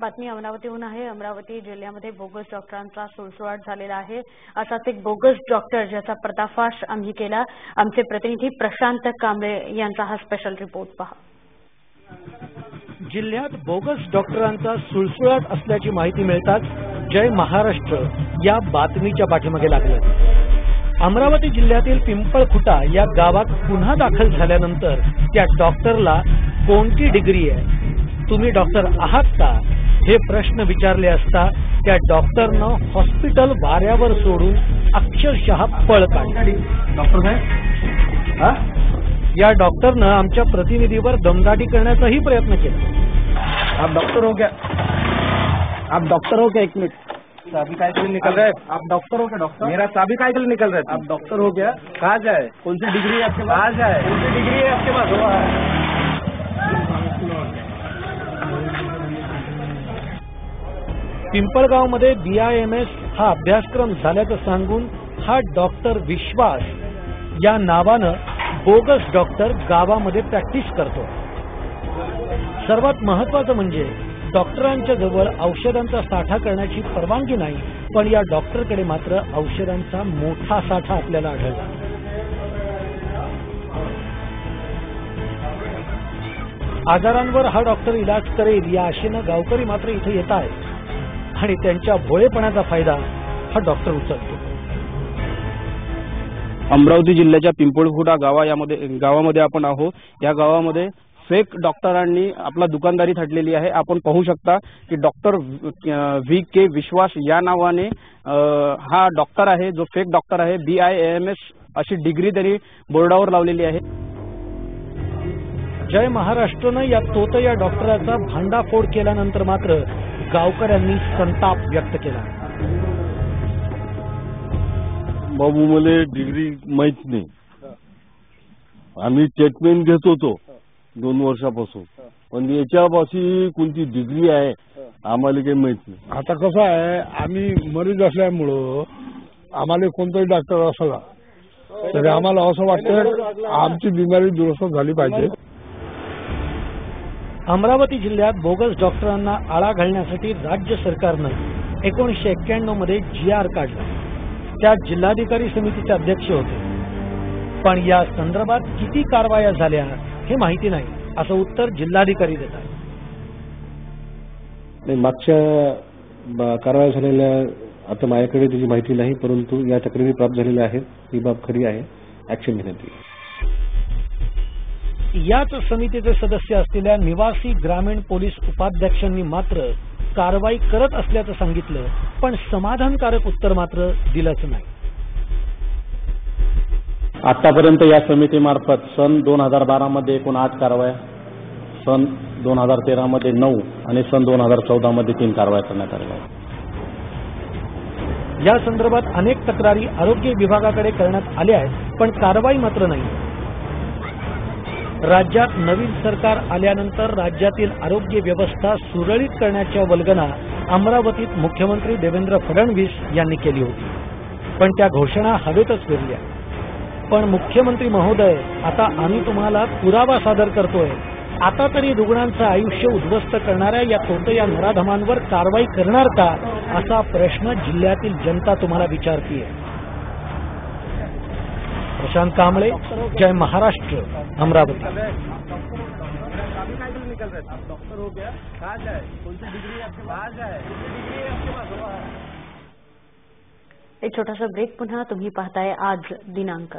बातमी अमरावतीहून आहे। अमरावती जिल्ह्यामध्ये बोगस डॉक्टरांचा सुळसुळाट झालेला आहे। असाच एक बोगस डॉक्टर ज्याचा पर्दाफाश आम्ही केला। आमचे प्रतिनिधी प्रशांत कांबळे यांचा हा स्पेशल रिपोर्ट पहा। जिल्ह्यात बोगस डॉक्टरांचा सुळसुळाट असल्याची माहिती मिळताच जय महाराष्ट्र या बातमीच्या पाठीमागे लागलं। अमरावती जिल्ह्यातील पिंपळखुटा या गावात पुन्हा दाखल झाल्यानंतर त्या डॉक्टरला कोणती डिग्री आहे, तुम्ही डॉक्टर आहात का, हे प्रश्न विचारले असता त्या डॉक्टरनं हॉस्पिटल वाऱ्यावर सोडून अक्षरशः पळ काढली। डॉक्टर साहेब, या डॉक्टरनं आमच्या प्रतिनिधीवर दमदाटी करण्याचाही प्रयत्न केला। आप डॉक्टर हो क्या? आप डॉक्टर हो क्या? एक मिनट, चाबी काय के लिए निकल रहे? आप डॉक्टर हो क्या? डॉक्टर, मेरा चाबी काय के लिए निकल रहे? आप डॉक्टर हो क्या? कहाँ जाए? कौन सी डिग्री है आपके पास? कहाँ जाए? कौन सी डिग्री है आपके पास? पिंपळगावमध्ये BIMS हा अभ्यासक्रम झाल्याचं सांगून हा डॉक्टर विश्वास या नावानं बोगस डॉक्टर गावामध्ये प्रॅक्टिस करतो। सर्वात महत्त्वाचं म्हणजे डॉक्टरांच्या जवळ औषधांचा साठा करण्याची परवानगी नाही, पण या डॉक्टरकडे मात्र औषधांचा मोठा साठा आपल्याला आढळला। आजारांवर हा डॉक्टर इलाज करेल या आशेनं गावकरी मात्र इथे येत आहेत आणि त्यांच्या भोळेपणाचा फायदा हा डॉक्टर उचलतो। अमरावती जिल्ह्याच्या पिंपळखुटा गावामध्ये आपण आहोत। या गावामध्ये फेक डॉक्टरांनी आपला दुकानदारी थाटलेली आहे। आपण पाहू शकता की डॉक्टर VK विश्वास या नावाने हा डॉक्टर आहे, जो फेक डॉक्टर आहे। BIMS अशी डिग्री त्यांनी बोर्डावर लावलेली आहे। जय महाराष्ट्रनं या तोतया डॉक्टराचा भांडाफोड केल्यानंतर मात्र गावकऱ्यांनी संताप व्यक्त केला। बाबू, मला डिग्री माहित नाही। आम्ही ट्रीटमेंट घेत होतो 2 वर्षापासून, पण याच्यापाशी कोणती डिग्री आहे आम्हाला काही माहित नाही। आता कसं आहे, आम्ही मरीज असल्यामुळं आम्हाला कोणताही डॉक्टर असला तरी आम्हाला असं वाटतं आमची बिमारी दुरुस्त झाली पाहिजे। अमरावती जिल्ह्यात बोगस डॉक्टरांना आळा घालण्यासाठी राज्य सरकारनं 1991 मध्ये GR काढला। त्यात जिल्हाधिकारी समितीचे अध्यक्ष होते, पण या संदर्भात किती कारवाया झाल्या हे माहिती नाही, असं उत्तर जिल्हाधिकारी देतात। मागच्या कारवाया झालेल्या आता माझ्याकडे त्याची माहिती नाही, परंतु या तक्रारी प्राप्त झालेल्या आहेत, ही बाब खरी आहे, ऍक्शन घेण्यात येईल। याच समितीचे सदस्य असलेल्या निवासी ग्रामीण पोलीस उपाध्यक्षांनी मात्र कारवाई करत असल्याचं सांगितलं, पण समाधानकारक उत्तर मात्र दिलंच नाही। आतापर्यंत या समितीमार्फत सन 2012 मध्ये एकूण 8 कारवाया, सन 2013 मध्ये 9 आणि सन 2014 मध्ये 3 कारवाया करण्यात आल्या आहेत। या संदर्भात अनेक तक्रारी आरोग्य विभागाकडे करण्यात आल्या आहेत, पण कारवाई मात्र नाही। राज्यात नवीन सरकार आल्यानंतर राज्यातील आरोग्य व्यवस्था सुरळीत करण्याच्या वल्गना अमरावतीत मुख्यमंत्री देवेंद्र फडणवीस यांनी केली होती, पण त्या घोषणा हवेतच फिरल्या। पण मुख्यमंत्री महोदय, आता आम्ही तुम्हाला पुरावा सादर करतोय, आता तरी रुग्णांचं आयुष्य उद्ध्वस्त करणाऱ्या या तोतया नराधमांवर कारवाई करणार का, असा प्रश्न जिल्ह्यातील जनता तुम्हाला विचारतीये। प्रशांत कांबळे, जय महाराष्ट्र, अमरावती। एक छोटासा ब्रेक, पुन्हा तुम्ही पाहताय आज दिनांक।